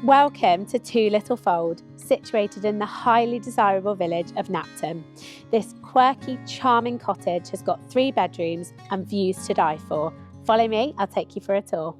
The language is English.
Welcome to Two Little Fold, situated in the highly desirable village of Napton. This quirky, charming cottage has got 3 bedrooms and views to die for. Follow me, I'll take you for a tour.